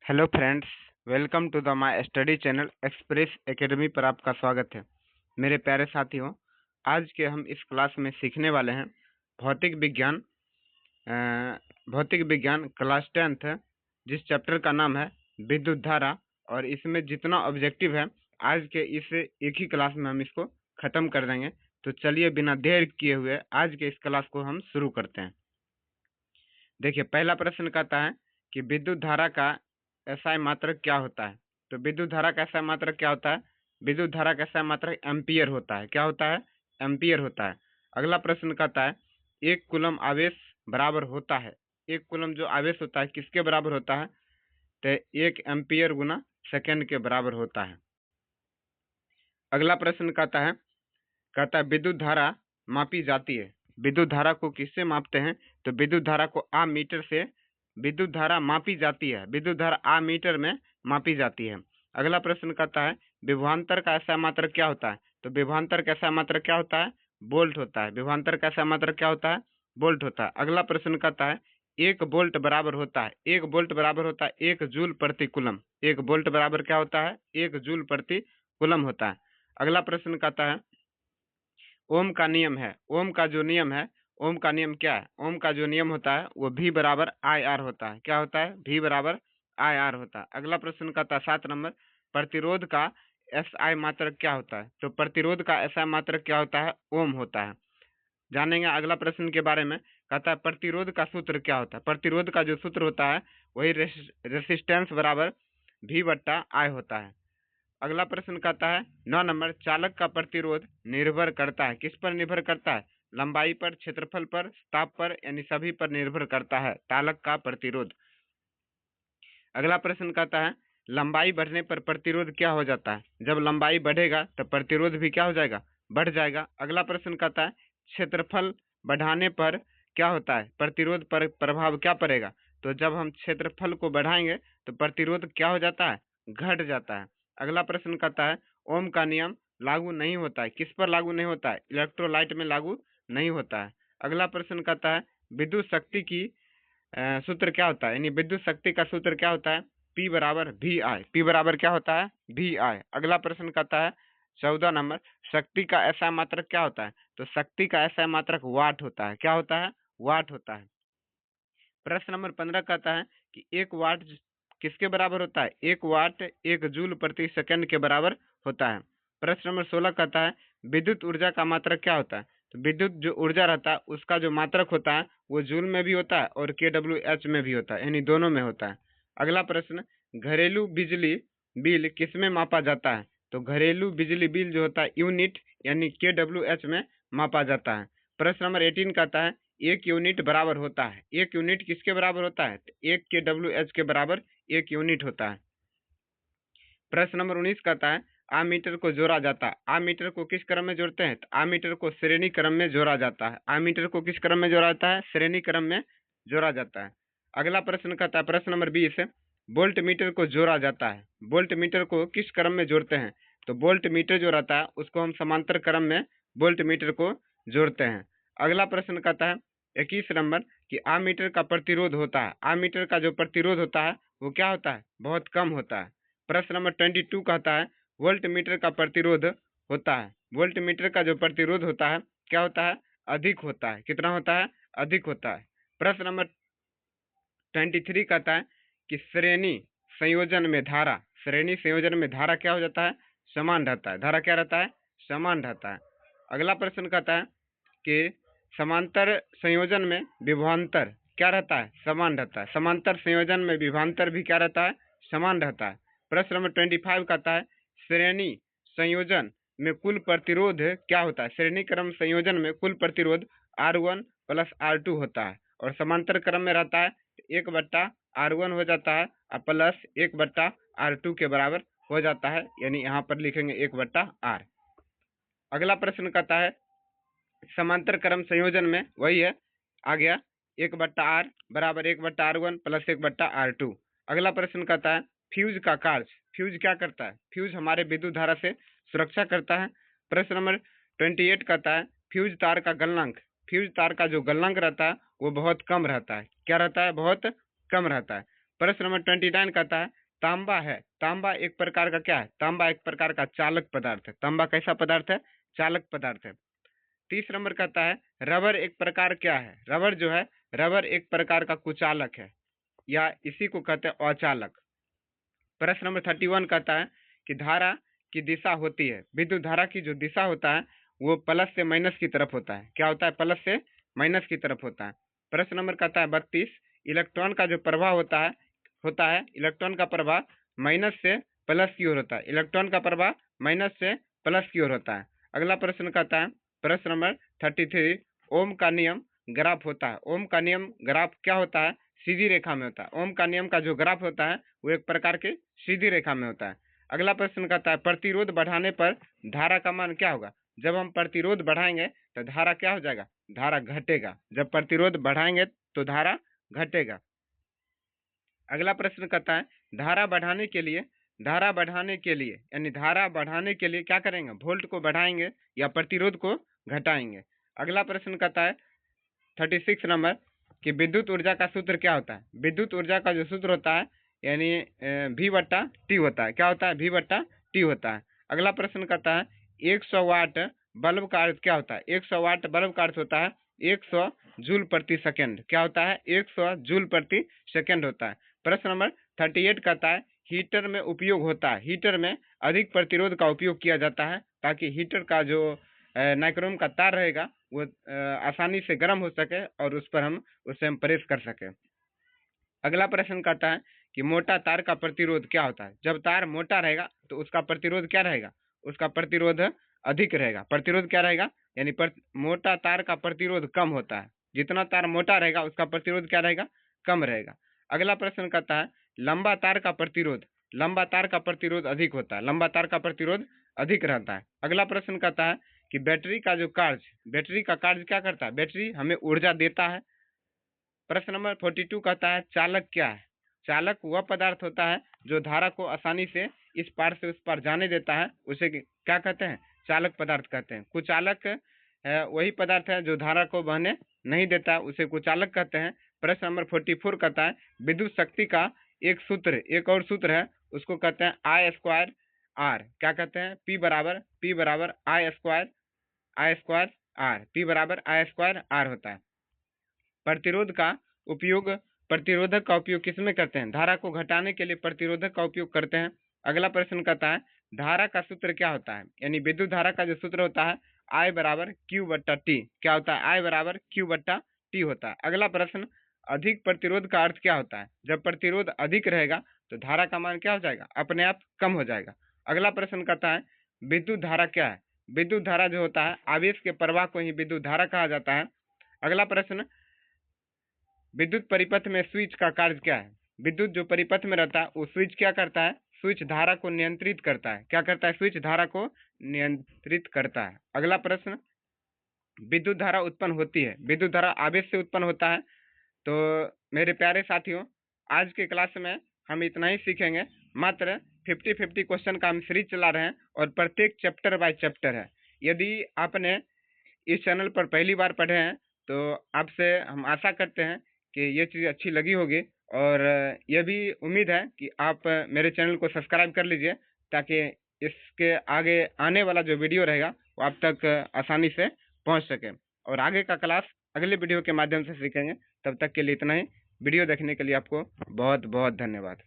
Hello friends, welcome to the my study channel express academy पर आपका स्वागत है। मेरे प्यारे साथियों, आज के हम इस क्लास में सीखने वाले हैं भौतिक विज्ञान क्लास 10th है, जिस चैप्टर का नाम है विद्युत धारा। और इसमें जितना ऑब्जेक्टिव है आज के इस एक ही क्लास में हम इसको ख़त्म कर देंगे। तो चलिए बिना देर किए हुए आज के इस क्लास को हम शुरू करते हैं। देखिए, पहला प्रश्न कहता है कि विद्युत धारा का एसआई मात्रक क्या होता है। तो विद्युत धारा का एसआई मात्रक क्या होता है? विद्युत धारा का एसआई मात्रक एम्पियर होता है। क्या होता है? एम्पियर होता है। अगला प्रश्न कहता है एक कूलम आवेश बराबर होता है। एक कूलम जो आवेश होता है किसके बराबर होता है? तो 1 एम्पियर गुना सेकेंड के बराबर होता है। अगला प्रश्न कहता है विद्युत धारा मापी जाती है। विद्युत धारा को किससे मापते हैं? तो विद्युत धारा को आमीटर से विद्युत धारा मापी जाती है। विद्युत धारा आमीटर में मापी जाती है। अगला प्रश्न कहता है विभवांतर का एसआई मात्रक क्या होता है? तो विभवांतर का एसआई मात्रक क्या होता है? वोल्ट होता है। विभवांतर का एसआई मात्रक क्या होता है? वोल्ट होता है। अगला प्रश्न कहता है 1 वोल्ट बराबर होता है 1 वोल्ट बराबर होता है 1 जूल प्रति कूलम। 1 वोल्ट बराबर क्या होता है? 1 जूल प्रति कूलम होता है। अगला प्रश्न कहता है ओम का नियम है। ओम का जो नियम है, ओम का नियम क्या है? ओम का जो नियम होता है वो V बराबर आई आर होता है। क्या होता है? V बराबर आई आर होता है। अगला प्रश्न कहता है 7 नंबर प्रतिरोध का एसआई मात्रक क्या होता है? तो प्रतिरोध का एसआई मात्रक क्या होता है? ओम होता है। जानेंगे अगला प्रश्न के बारे में। कहता है प्रतिरोध का सूत्र क्या होता है? प्रतिरोध का जो सूत्र होता है वही रेसिस्टेंस बराबर V बट्टा आई होता है। अगला प्रश्न कहता है 9 नंबर चालक का प्रतिरोध निर्भर करता है। किस पर निर्भर करता है? लंबाई पर, क्षेत्रफल पर, ताप पर, यानी सभी पर निर्भर करता है चालक का प्रतिरोध। अगला प्रश्न कहता है लंबाई बढ़ने पर प्रतिरोध क्या हो जाता है? जब लंबाई बढ़ेगा तो प्रतिरोध भी क्या हो जाएगा? बढ़ जाएगा। अगला प्रश्न कहता है क्षेत्रफल बढ़ाने पर क्या होता है? प्रतिरोध पर प्रभाव क्या पड़ेगा? तो जब हम क्षेत्रफल को बढ़ाएंगे तो प्रतिरोध क्या हो जाता है? घट जाता है। अगला प्रश्न कहता है ओम का नियम लागू नहीं होता है। किस पर लागू नहीं होता है? इलेक्ट्रोलाइट में लागू नहीं होता है। अगला प्रश्न कहता है विद्युत शक्ति की सूत्र क्या होता है? यानी विद्युत शक्ति का सूत्र क्या होता है? P बराबर वी आई। P बराबर क्या होता है? वी आई। अगला प्रश्न कहता है 14 नंबर शक्ति का एसआई मात्रक क्या होता है? तो शक्ति का एसआई मात्रक वाट होता है। क्या होता है? वाट होता है। प्रश्न नंबर 15 कहता है कि 1 वाट किसके बराबर होता है? 1 वाट 1 जूल प्रति सेकंड के बराबर होता है। प्रश्न नंबर 16 कहता है विद्युत ऊर्जा का मात्रक क्या होता है? तो विद्युत जो ऊर्जा रहता है उसका जो मात्रक होता है वो जूल में भी होता है और KWH में भी होता है, यानी दोनों में होता है। अगला प्रश्न घरेलू बिजली बिल किस में मापा जाता है? तो घरेलू बिजली बिल जो होता है यूनिट यानी KWH में मापा जाता है। प्रश्न नंबर 18 कहता है 1 यूनिट बराबर होता है। 1 यूनिट किसके बराबर होता है? 1 KWH के बराबर 1 यूनिट होता है। प्रश्न नंबर 19 कहता है आमीटर को जोड़ा जाता है। आमीटर को किस क्रम में जोड़ते हैं? तो आमीटर को श्रेणी क्रम में जोड़ा जाता है। आमीटर को किस क्रम में जोड़ा जाता है? श्रेणी क्रम में जोड़ा जाता है। अगला प्रश्न कहता है प्रश्न नंबर 20 वोल्ट मीटर को जोड़ा जाता है। वोल्ट मीटर को किस क्रम में जोड़ते हैं? तो वोल्ट मीटर जो रहता है उसको हम समांतर क्रम में वोल्ट मीटर को जोड़ते हैं। अगला प्रश्न कहता है 21 नंबर कि आमीटर का प्रतिरोध होता है। आमीटर का जो प्रतिरोध होता है वो क्या होता है? बहुत कम होता है। प्रश्न नंबर 22 कहता है वोल्ट मीटर का प्रतिरोध होता है। वोल्ट मीटर का जो प्रतिरोध होता है क्या होता है? अधिक होता है। कितना होता है? अधिक होता है। प्रश्न नंबर 23 कहता है कि श्रेणी संयोजन में धारा क्या हो जाता है? समान रहता है। धारा क्या रहता है? समान रहता है। अगला प्रश्न कहता है कि समांतर संयोजन में विभवांतर क्या रहता है? समान रहता है। समांतर संयोजन में विभवांतर भी क्या रहता है? समान रहता है। प्रश्न नंबर 25 कहता है श्रेणी संयोजन में कुल प्रतिरोध क्या होता है? श्रेणी क्रम संयोजन में कुल प्रतिरोध R1 प्लस R2 होता है और समांतर क्रम में रहता है 1/R1 हो जाता है और प्लस 1/R2 के बराबर हो जाता है, यानी यहाँ पर लिखेंगे 1/R। अगला प्रश्न कहता है समांतर क्रम संयोजन में वही है, आ गया 1/R बराबर 1/R1 प्लस 1/R2। अगला प्रश्न कहता है फ्यूज का कार्य। फ्यूज क्या करता है? फ्यूज हमारे विद्युत धारा से सुरक्षा करता है। प्रश्न नंबर 28 कहता है फ्यूज तार का गलनांक। फ्यूज तार का जो गलनांक रहता है वो बहुत कम रहता है। क्या रहता है? बहुत कम रहता है। प्रश्न नंबर 29 कहता है तांबा है, तांबा एक प्रकार का क्या है, तांबा एक प्रकार का चालक पदार्थ है। तांबा कैसा पदार्थ है, चालक पदार्थ है। 30 नंबर कहता है रबर एक प्रकार क्या है, रबर जो है, रबर एक प्रकार का कुचालक है या इसी को कहते हैं अचालक। प्रश्न नंबर 31 कहता है कि धारा की दिशा होती है, विद्युत धारा की जो दिशा होता है वो प्लस से माइनस की तरफ होता है। क्या होता है, प्लस से माइनस की तरफ होता है। प्रश्न नंबर कहता है 32 इलेक्ट्रॉन का जो प्रवाह होता है इलेक्ट्रॉन का प्रवाह माइनस से प्लस की ओर होता है, इलेक्ट्रॉन का प्रवाह माइनस से प्लस की ओर होता है। अगला प्रश्न कहता है प्रश्न नंबर 33 ओम का नियम ग्राफ होता है, ओम का नियम ग्राफ क्या होता है, सीधी रेखा में होता है। ओम का नियम का जो ग्राफ होता है वो एक प्रकार के सीधी रेखा में होता है। अगला प्रश्न कहता है प्रतिरोध बढ़ाने पर धारा का मान क्या होगा, जब हम प्रतिरोध बढ़ाएंगे तो धारा क्या हो जाएगा, धारा घटेगा। जब प्रतिरोध बढ़ाएंगे तो धारा घटेगा। अगला प्रश्न कहता है धारा बढ़ाने के लिए यानी धारा बढ़ाने के लिए क्या करेंगे, वोल्ट को बढ़ाएंगे या प्रतिरोध को घटाएंगे। अगला प्रश्न कहता है 36 नंबर कि विद्युत ऊर्जा का सूत्र क्या होता है। विद्युत ऊर्जा का जो सूत्र होता है यानी V/T होता है। क्या होता है, V/T होता है। अगला प्रश्न कहता है 100 वाट बल्ब का अर्थ क्या होता है। 100 वाट बल्ब का अर्थ होता है 100 जूल प्रति सेकेंड। क्या होता है, 100 जूल प्रति सेकेंड होता है। प्रश्न नंबर 38 कहता है हीटर में उपयोग होता है, हीटर में अधिक प्रतिरोध का उपयोग किया जाता है ताकि हीटर का जो नाइक्रोम का तार रहेगा वो आसानी से गर्म हो सके और उससे हम प्रेस कर सके। अगला प्रश्न कहता है कि मोटा तार का प्रतिरोध क्या होता है। जब तार मोटा रहेगा तो उसका प्रतिरोध क्या रहेगा, उसका प्रतिरोध अधिक रहेगा। प्रतिरोध क्या रहेगा, यानी मोटा तार का प्रतिरोध कम होता है। जितना तार मोटा रहेगा उसका प्रतिरोध क्या रहेगा, कम रहेगा। अगला प्रश्न कहता है लंबा तार का प्रतिरोध अधिक होता है, लंबा तार का प्रतिरोध अधिक रहता है। अगला प्रश्न कहता है कि बैटरी का कार्य क्या करता है, बैटरी हमें ऊर्जा देता है। प्रश्न नंबर 42 कहता है चालक क्या है। चालक वह पदार्थ होता है जो धारा को आसानी से इस पार से उस पार जाने देता है, उसे क्या कहते हैं, चालक पदार्थ कहते हैं। कुचालक वही पदार्थ है जो धारा को बहने नहीं देता, उसे कुचालक कहते हैं। प्रश्न नंबर 44 कहता है विद्युत शक्ति का एक और सूत्र है, उसको कहते हैं I² R। क्या कहते हैं, P बराबर I² R, P बराबर I² R होता है। प्रतिरोधक का उपयोग किसमें करते हैं, धारा को घटाने के लिए प्रतिरोधक का उपयोग करते हैं। अगला प्रश्न कहता है धारा का सूत्र क्या होता है, यानी विद्युत धारा का जो सूत्र होता है I बराबर Q/T। क्या होता है, I बराबर Q/T होता है। अगला प्रश्न अधिक प्रतिरोध का अर्थ क्या होता है। जब प्रतिरोध अधिक रहेगा तो धारा का मान क्या हो जाएगा, अपने आप कम हो जाएगा। अगला प्रश्न कहता है विद्युत धारा क्या है। विद्युत धारा जो होता है आवेश के प्रवाह को ही विद्युत धारा कहा जाता है। अगला प्रश्न विद्युत परिपथ में स्विच का कार्य क्या है। विद्युत जो परिपथ में रहता है वो स्विच क्या करता है, स्विच धारा को नियंत्रित करता है। क्या करता है, स्विच धारा को नियंत्रित करता है। अगला प्रश्न विद्युत धारा उत्पन्न होती है, विद्युत धारा आवेश से उत्पन्न होता है। तो मेरे प्यारे साथियों आज के क्लास में हम इतना ही सीखेंगे। मात्र 50-50 क्वेश्चन का हम सीरीज चला रहे हैं और प्रत्येक चैप्टर बाय चैप्टर है। यदि आपने इस चैनल पर पहली बार पढ़े हैं तो आपसे हम आशा करते हैं कि ये चीज़ अच्छी लगी होगी और यह भी उम्मीद है कि आप मेरे चैनल को सब्सक्राइब कर लीजिए ताकि इसके आगे आने वाला जो वीडियो रहेगा वो आप तक आसानी से पहुंच सके और आगे का क्लास अगले वीडियो के माध्यम से सीखेंगे। तब तक के लिए इतना ही। वीडियो देखने के लिए आपको बहुत बहुत धन्यवाद।